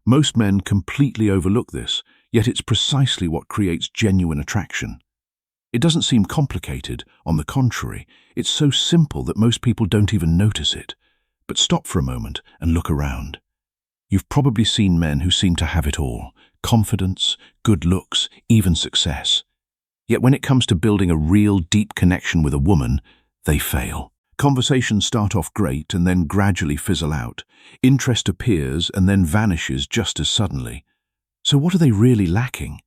Most men completely overlook this, yet it's precisely what creates genuine attraction. It doesn't seem complicated, on the contrary, it's so simple that most people don't even notice it. But stop for a moment and look around. You've probably seen men who seem to have it all: confidence, good looks, even success. Yet when it comes to building a real deep connection with a woman, they fail. Conversations start off great and then gradually fizzle out. Interest appears and then vanishes just as suddenly. So what are they really lacking?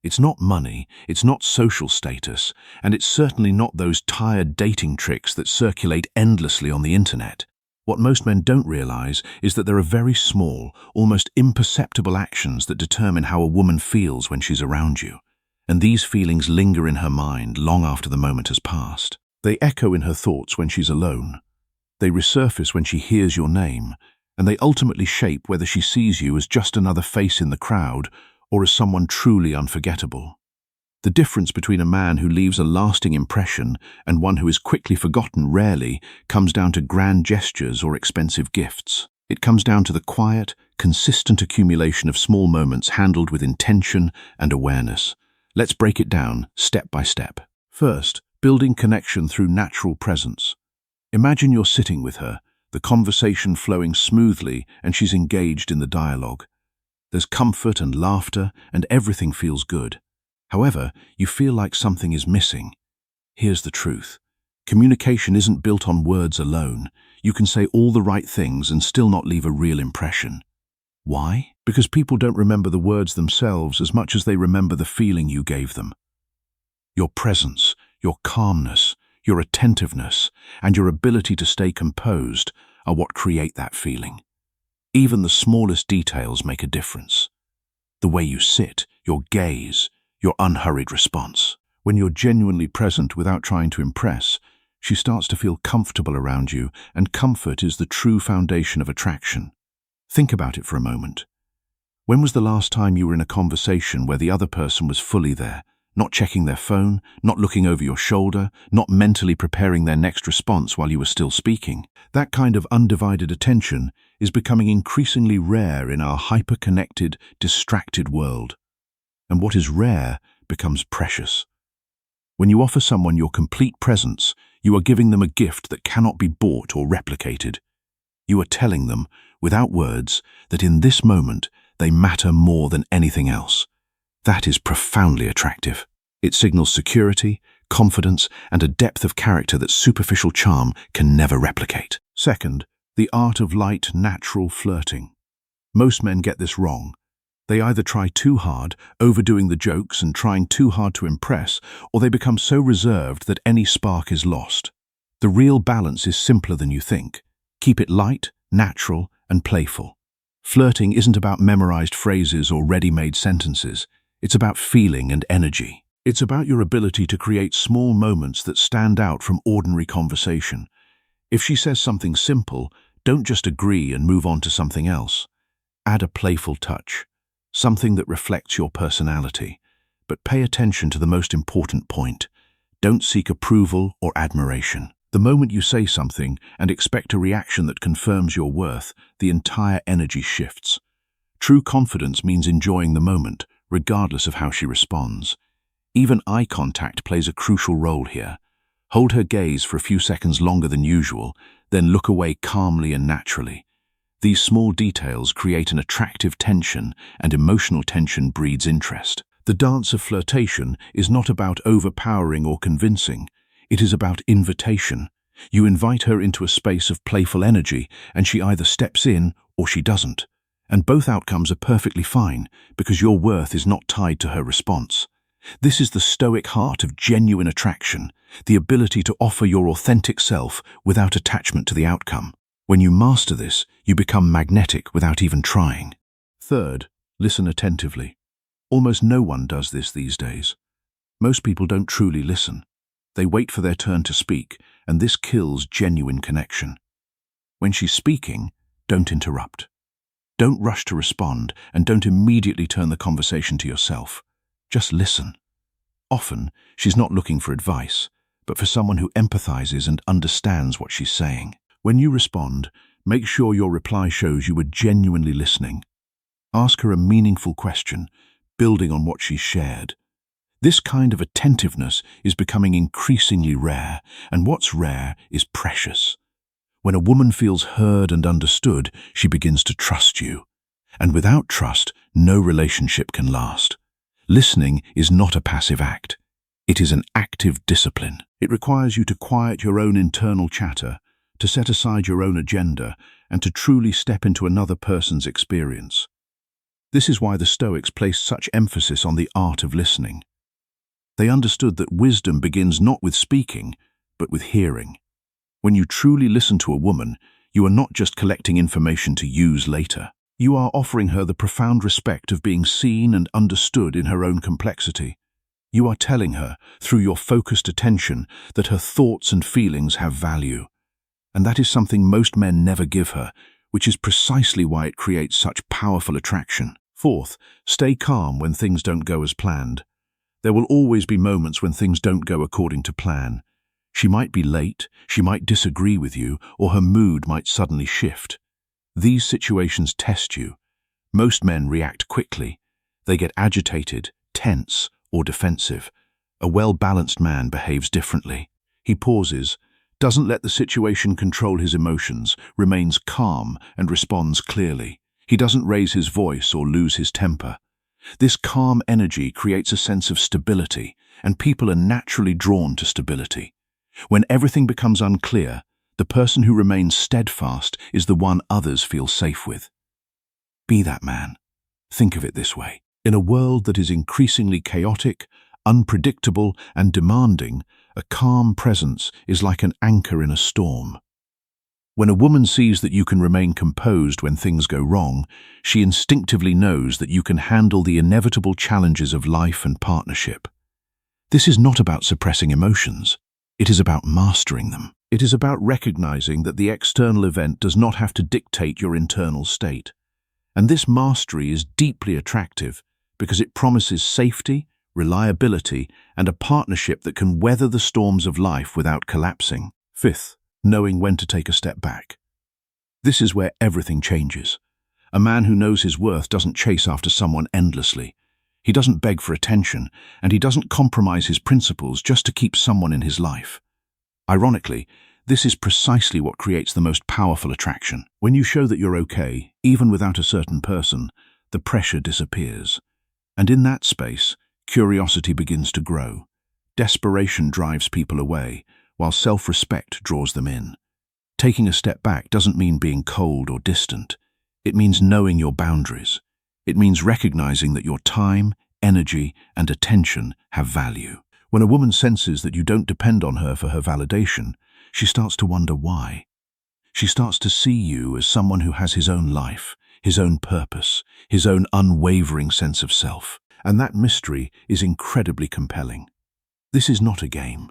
It's not money, it's not social status, and it's certainly not those tired dating tricks that circulate endlessly on the internet. What most men don't realize is that there are very small, almost imperceptible actions that determine how a woman feels when she's around you. And these feelings linger in her mind long after the moment has passed. They echo in her thoughts when she's alone. They resurface when she hears your name, and they ultimately shape whether she sees you as just another face in the crowd or as someone truly unforgettable. The difference between a man who leaves a lasting impression and one who is quickly forgotten rarely comes down to grand gestures or expensive gifts. It comes down to the quiet, consistent accumulation of small moments handled with intention and awareness. Let's break it down step by step. First, building connection through natural presence. Imagine you're sitting with her, the conversation flowing smoothly, and she's engaged in the dialogue. There's comfort and laughter, and everything feels good. However, you feel like something is missing. Here's the truth. Communication isn't built on words alone. You can say all the right things and still not leave a real impression. Why? Because people don't remember the words themselves as much as they remember the feeling you gave them. Your presence, your calmness, your attentiveness, and your ability to stay composed are what create that feeling. Even the smallest details make a difference. The way you sit, your gaze, your unhurried response. When you're genuinely present without trying to impress, she starts to feel comfortable around you, and comfort is the true foundation of attraction. Think about it for a moment. When was the last time you were in a conversation where the other person was fully there, not checking their phone, not looking over your shoulder, not mentally preparing their next response while you were still speaking? That kind of undivided attention is becoming increasingly rare in our hyper-connected, distracted world. And what is rare becomes precious. When you offer someone your complete presence, you are giving them a gift that cannot be bought or replicated. You are telling them, without words, that in this moment they matter more than anything else. That is profoundly attractive. It signals security, confidence, and a depth of character that superficial charm can never replicate. Second, the art of light, natural flirting. Most men get this wrong. They either try too hard, overdoing the jokes and trying too hard to impress, or they become so reserved that any spark is lost. The real balance is simpler than you think. Keep it light, natural, and playful. Flirting isn't about memorized phrases or ready-made sentences. It's about feeling and energy. It's about your ability to create small moments that stand out from ordinary conversation. If she says something simple, don't just agree and move on to something else. Add a playful touch, something that reflects your personality. But pay attention to the most important point. Don't seek approval or admiration. The moment you say something and expect a reaction that confirms your worth, the entire energy shifts. True confidence means enjoying the moment, regardless of how she responds. Even eye contact plays a crucial role here. Hold her gaze for a few seconds longer than usual, then look away calmly and naturally. These small details create an attractive tension, and emotional tension breeds interest. The dance of flirtation is not about overpowering or convincing. It is about invitation. You invite her into a space of playful energy, and she either steps in or she doesn't. And both outcomes are perfectly fine, because your worth is not tied to her response. This is the Stoic heart of genuine attraction, the ability to offer your authentic self without attachment to the outcome. When you master this, you become magnetic without even trying. Third, listen attentively. Almost no one does this these days. Most people don't truly listen. They wait for their turn to speak, and this kills genuine connection. When she's speaking, don't interrupt. Don't rush to respond, and don't immediately turn the conversation to yourself. Just listen. Often, she's not looking for advice, but for someone who empathizes and understands what she's saying. When you respond, make sure your reply shows you were genuinely listening. Ask her a meaningful question, building on what she's shared. This kind of attentiveness is becoming increasingly rare, and what's rare is precious. When a woman feels heard and understood, she begins to trust you. And without trust, no relationship can last. Listening is not a passive act. It is an active discipline. It requires you to quiet your own internal chatter, to set aside your own agenda, and to truly step into another person's experience. This is why the Stoics placed such emphasis on the art of listening. They understood that wisdom begins not with speaking, but with hearing. When you truly listen to a woman, you are not just collecting information to use later. You are offering her the profound respect of being seen and understood in her own complexity. You are telling her, through your focused attention, that her thoughts and feelings have value. And that is something most men never give her, which is precisely why it creates such powerful attraction. Fourth, stay calm when things don't go as planned. There will always be moments when things don't go according to plan. She might be late, she might disagree with you, or her mood might suddenly shift. These situations test you. Most men react quickly. They get agitated, tense, or defensive. A well-balanced man behaves differently. He pauses, doesn't let the situation control his emotions, remains calm, and responds clearly. He doesn't raise his voice or lose his temper. This calm energy creates a sense of stability, and people are naturally drawn to stability. When everything becomes unclear, the person who remains steadfast is the one others feel safe with. Be that man. Think of it this way. In a world that is increasingly chaotic, unpredictable, and demanding, a calm presence is like an anchor in a storm. When a woman sees that you can remain composed when things go wrong, she instinctively knows that you can handle the inevitable challenges of life and partnership. This is not about suppressing emotions. It is about mastering them. It is about recognizing that the external event does not have to dictate your internal state. And this mastery is deeply attractive because it promises safety, reliability, and a partnership that can weather the storms of life without collapsing. Fifth, knowing when to take a step back. This is where everything changes. A man who knows his worth doesn't chase after someone endlessly. He doesn't beg for attention, and he doesn't compromise his principles just to keep someone in his life. Ironically, this is precisely what creates the most powerful attraction. When you show that you're okay, even without a certain person, the pressure disappears. And in that space, curiosity begins to grow. Desperation drives people away, while self-respect draws them in. Taking a step back doesn't mean being cold or distant. It means knowing your boundaries. It means recognizing that your time, energy, and attention have value. When a woman senses that you don't depend on her for her validation, she starts to wonder why. She starts to see you as someone who has his own life, his own purpose, his own unwavering sense of self. And that mystery is incredibly compelling. This is not a game.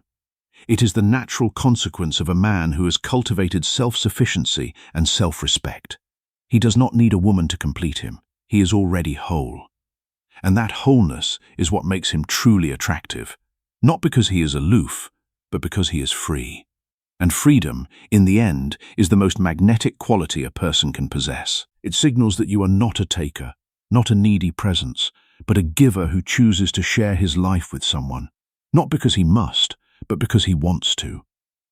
It is the natural consequence of a man who has cultivated self-sufficiency and self-respect. He does not need a woman to complete him. He is already whole. And that wholeness is what makes him truly attractive, not because he is aloof, but because he is free. And freedom, in the end, is the most magnetic quality a person can possess. It signals that you are not a taker, not a needy presence, but a giver who chooses to share his life with someone, not because he must, but because he wants to.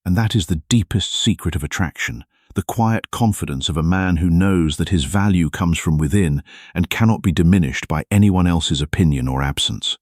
And that is the deepest secret of attraction, the quiet confidence of a man who knows that his value comes from within and cannot be diminished by anyone else's opinion or absence.